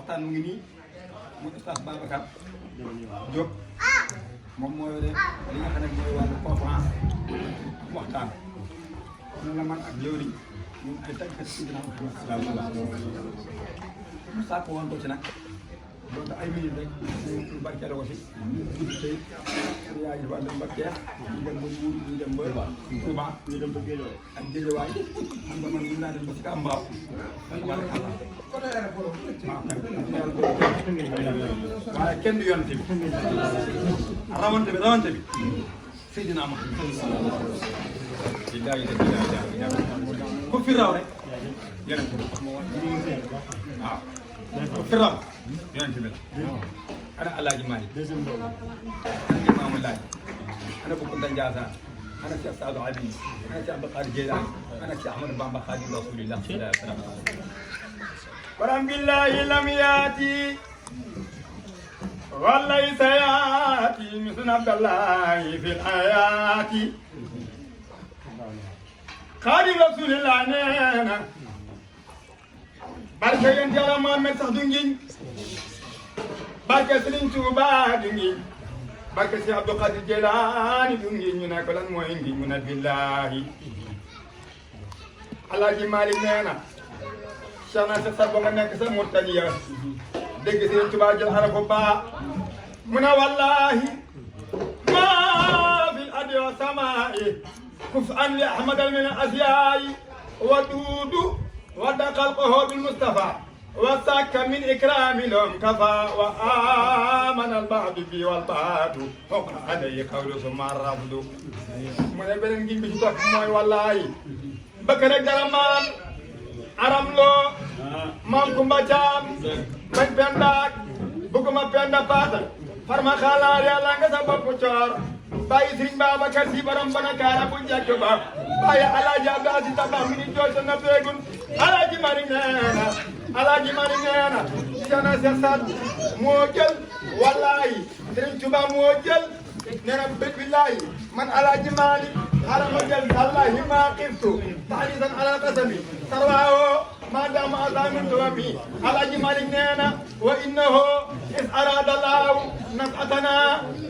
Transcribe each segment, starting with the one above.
waxtaan mu ngi nii mu Oustaz Babacar Diop moom moo yore li nga xam ne mooy wàllu conférence waxtaan ñu la man ak jëwriñ ñun ay tàggat ci ginnaaw mu sàkk woon ko ci nag donc ay minutes rek ñu barkeeloo ko si guddi tey yaa ngi wax dem ba Kees ñu dem ba Mbuur ñu dem ba Touba ñu dem ba Guédiawaye ak Guédiawaye xam nga man mën naa dem ba si Kambaaw waaye kenn du yonte bi rawante bi Seydina Muhammad ku fi raw rek yonente bi waaw ku fi raw yonente bi ana Alaaji Maalik ana Imaamu Laay ana Bu Kunta Njaasaan ana Cheikh Saadu Ali ana Cheikh Abdul Qaadir Jilaani ana Cheikh Ahmadu Bamba Xaadimu Rasuulillah sallallahu alayhi wa sallam ورب بالله لم ياتي وليس ياتي مثل عبد الله في الآيات خادم رسول الله نينا barke yéen Yàlla Muhammad sax du ngiñ barke Sëriñ Tuuba du ngiñ barke Cheikh Abdul Qaadir Jilaani du ngiñ ñu ne ko lan mooy ngiñ mu ne billahi Alaaji Maalik neena Cheikh naa sa sar ba nga nekk sa Murtaniya dégg Sëriñ Tuubaa jël arafu baa mu ne wallahi maa fil ardi wa samaa'i kuf an li ahmadal min asiyaayi wa duudu wa daqalqahu bil Mustafa wa sakka min ikrami lom kafa wa amana al baadu bi wal baadu hokka alayhi qawlu summa rafdu mu ne beneen ngi bi ci topp mooy wallahi bëkk rek dara maan aram loo maam Kumba Caam bañ pendaak bëgguma penda paata farma xalaar yàlla nga sa bopp coor bàyyi Sëriñ Babacar Si borom bana kaara bu njëkk ba bàyyi Alaaji Abdu Asiis Tabax mi ni jooy sa noppeegun Alaaji Mari neena Seexna Seex Saad moo jël wallaahi Sëriñ Tuubaa moo jël neena billaahi man Alaaji Maalik harama jël wallahi ma qiftu tahdisan ala qasami sarwaawo ma dama azamin tuwami Alaaji Maalik neena wa innahu is arada Allahu nas'atana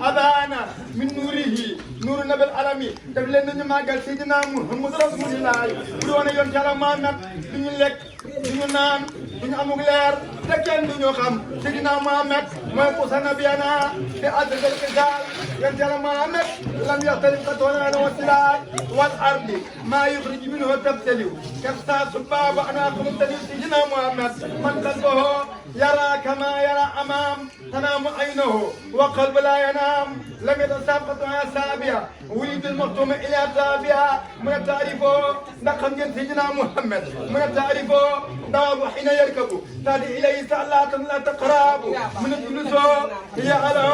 abana min nuurihi nuuru nabil alami daf leen nañu màggal Seydina Muhammad Rasulullah bu doon yoon Yàlla Muhammad duñu lekk duñu naan duñu amug leer te kenn duñu xam Seydina Muhammad mooy kusa nabiyana bi adrikal qisaal yoon Yàlla Muhammad lam yaxtalif qatwana wa silaay wal ardi maa yuxrij minhu tabtaliw kafsa subaba ana qumtali Seydina Muhammad man qalbahu yara kama yara amam tanamu aynahu wa qalbu la yanam lam yatasaqatu asabiya ولد المختوم الى تابعه من تعرفه نقم جن سيدنا محمد من تعرفه داب حين يركب تادي اليه سالات لا تقرب من الجلوس هي على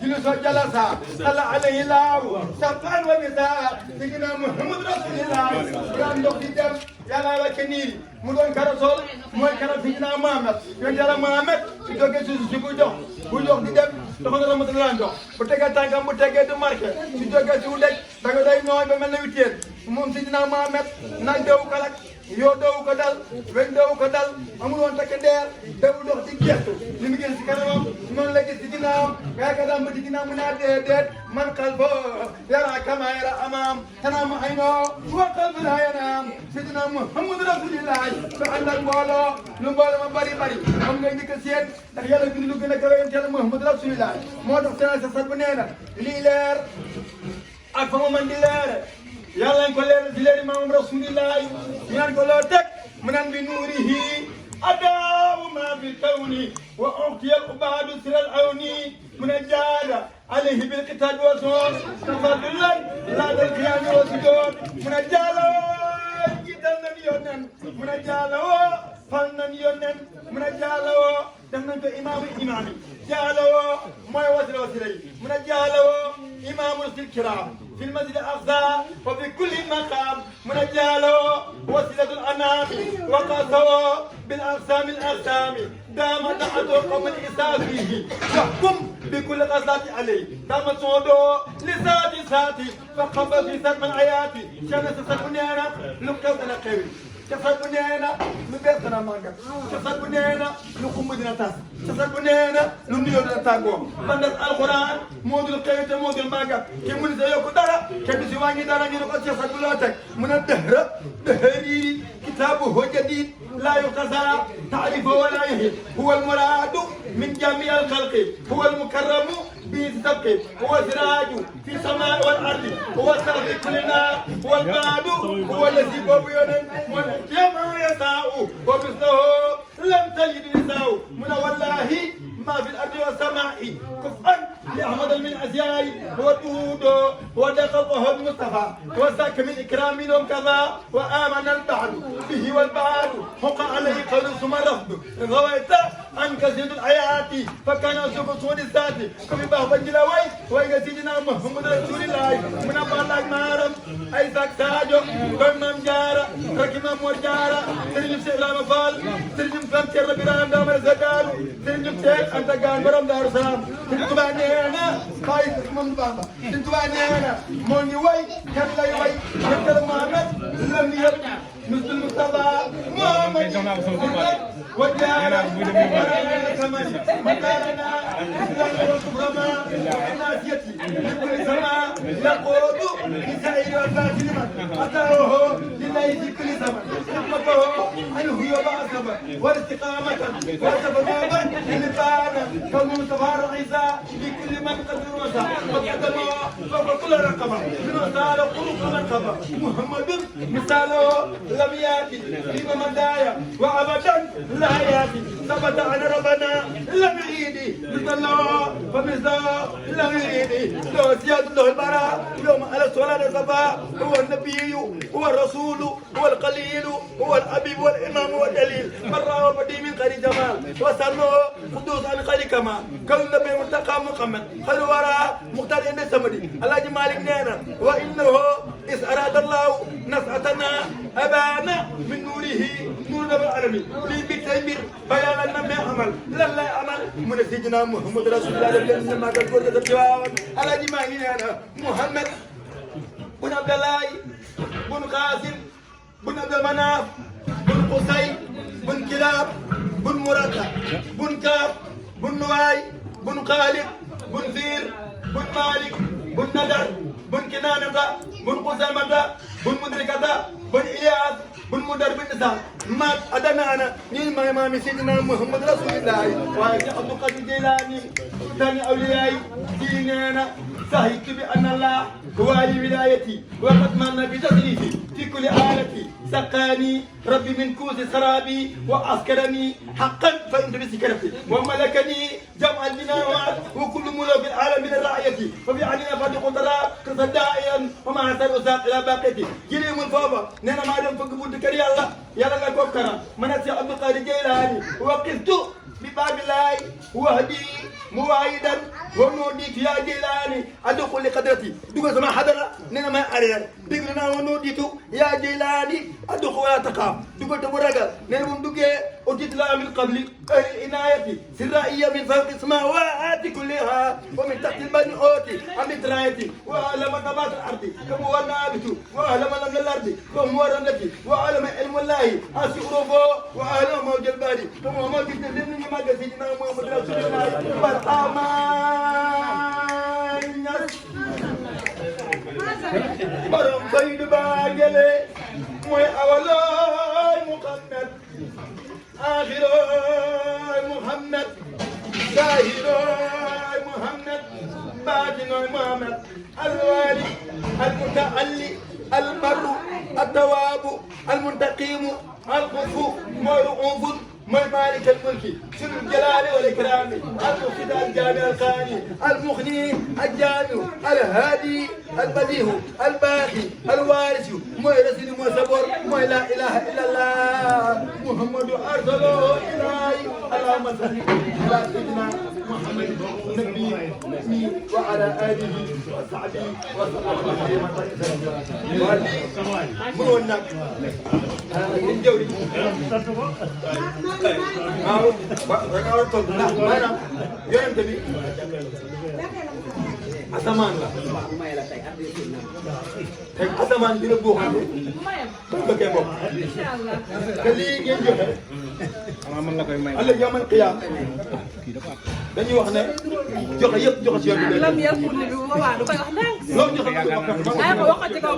جلوس جلسا صلى عليه الله سبحان ومساء سيدنا محمد رسول الله كان دكتور يلا وكنيري mu doon karasol mooy kara Seydina Muhammad yoon Yàlla Muhammad su jógee si bu jox di dem dafa nga ramata daan dox bu tegee tànkam bu tegee du marqué su jógee si wu deg da nga day nooy ba mel na witteen moom Seydina Muhammad naaj dewu ko lak yoo dewu ko dal weñ dewu ko dal amul woon takk ndeer dewu dox ci gestu li mu gis si kanamam noonu la gis si ginnaawam gaa ka dam ba ci ginnaaw mu naa déedéet man qalbo yara kama yara amam tanam aynoo wa qalbu la yanam Seydina Muhammad Rasulillah ba ànd ak mbooloo lu mbooloo ma bari moom ngay njëkk a seet ndax yàlla bind lu gën a kawe yonent Yàlla Muhammad Rasulillah moo tax Seydina sa sat bu nee na lii leer ak fa mu mën di leere yàlla nañ ko leer si leeri maamam Rasulillah ñu naan ko loo teg mu naan bi nuurihi adaawu ma fi kawni wa uqtiyal ubaadu siral awni mu ne jaada alayhi bil kitaab wa sunnah tafaddulan laa dal qiyaam wa sujuud mu ne jaalo jiital nañ yónneen mu ne jaalawoo fal nañ yónneen mu ne jaalawoo def nañ ko imaamu imaam yi jaalawoo mooy wasila yi mu ne jaalawoo imaamu sil kiraam في المسجد الأقصى وفي كل مقام من الجالو وسيلة الأنام وقاسوا بالأقسام دام دعته قوم الإساء فيه يحكم بكل قصات عليه دام صودو لساتي فقبل في سلم الآيات شان سسكني أنا لقيت أنا قوي cofeel bu nee na lu bees dana màggal cofeel bu nee na lu xumb dina tas cofeel bu nee na lu nuyoo dina tàggoo man des alxuraan moo dul xëy te moo dul màggal ke mun sa yokku dara ke du si wàññi dara ñu ne ko cofeel bu loo teg mun a dëhra dëhëri kitaabuhu jadiid laa yuxtasara taarifu wala yahi huwa almuraadu min jamii alxalqi huwa almukarramu بالسبق هو سراج في السماء والارض هو السقف كلنا هو البعد هو الذي بوبيون والجمع يساء ومثله لم تجد نساء من والله ما في الارض والسماء كفءا لاحمد من ازياء هو الدهود هو دققه المصطفى هو ذاك من اكرام يوم كذا وامن البعد به والبعد حق عليه قول ثم رفض غويت عن كثير الايات فكان يوسف صون الذات بنجلا واي سيدنا محمد رسول الله من الله مارم اي ساكتاجو بمام جارا ركما مور جارا سيرجم سلام فال سيرجم فام تير بيرام دامر زكال سيرجم تيك انت غان برام دار سلام تبانينا فايز من بابا تبانينا موني واي كلا واي كلا محمد لم يبقى مثل المصطفى محمد وجعل كمان مكاننا ناسيتي لكل سماء يقود لسائر الباطل أتاه لله في كل زمن حكمته أنه يوضع السبب والاستقامة والسببا للبانا كالمصطفى الرئيسى لكل من قدر وسع وقدمه فوق كل رقبة من وسال قلوب مرقبة محمد مثاله لم يأتي في مدايا وأبدا لا يأتي ثبت أن ربنا لم يعيدي مثله فمثله لم يعيدي له سيادة له البراء يوم على الصلاة الصفا هو النبي هو الرسول هو القليل هو الحبيب والإمام والدليل مرة وبدي من خير جمال وسلمه قدوس عن خير كمال كل النبي منتقى محمد خير وراء مختار عند السمدي الله مالك نينا وإنه إذ أراد الله نسعتنا أبانا من نوره نور نبي العالمين لي بتيمير بيانا لما عمل لا عمل من سيدنا محمد رسول الله الذي ما قد قلت الجواب الله مالك نينا محمد بن عبد الله بن قاسم بن عبد المناف بن قصي بن كلاب بن مركب بن كاب بن نواي بن خالد بن زير بن مالك بن ندر بن كنانة بن قسامة بن مدركة بن إلياس بن مدر بن نساء مات أدنى أنا نيل ما إمام سيدنا محمد رسول الله وعيد عبد القادر الجيلاني ثاني أولياء ديننا شهدت بأن الله هو لي ولايتي وقد من بتسريفي في كل آلتي سقاني ربي من كوز سرابي وأسكرني حقا فإنت بسكرتي وملكني جمع البناوات وكل ملوك العالم من الرعية وبعنينا فاتي قدراء كصدائيا وما حسن أساق إلى باقيتي كريم الفوضى نينا ما دم فقبود كري الله يلا لا كوكرا منسي عبد القادر الجيلاني وقفت بباب الله وهدي مواعيدا ونوديك يا جيلاني أدخل لقدرتي دوك زمان حضر نينا ما أريد بيقولنا ونوديتو يا جيلاني أدخل ولا تقام دوك تبرقل نينا من دوك أجد لا من قبل العناية سرائية من فوق السماوات كلها ومن تحت المنعوت أمن درايتي وأعلم نبات الأرض كم هو النابت وأعلم من الأرض كم هو الرملة وأعلم علم الله أسيروفو وأعلم موج الباري كم هو موج الدين ما قصدنا محمد رسول الله برحمان برم سيد باجلي موي أولاي محمد آخر محمد ظاهر محمد باطن محمد الوالي المتعلي البر التواب المنتقم الخفو مرؤوف مالك الملك ذو الجلال والإكرام المقصد الجامع القاني المغني الجامع الهادي البديع الباقي الوارث مؤرس وصبر لا إله إلا الله محمد أرسله إلهي اللهم صل على سيدنا محمد النبي وعلى آله وصحبه وسلم تسليما الجوري asamaan la. bu may la tey adressé na tey asamaan dina buuxante. ba bëggee bokk. te lii ngeen joxe. man la koy may. ëllëg yawmal qiyaam dañuy wax ne joxe yëpp joxe ci yoon bi. lam yakun bi bu boobaa du koy wax ndànk. loolu joxe ko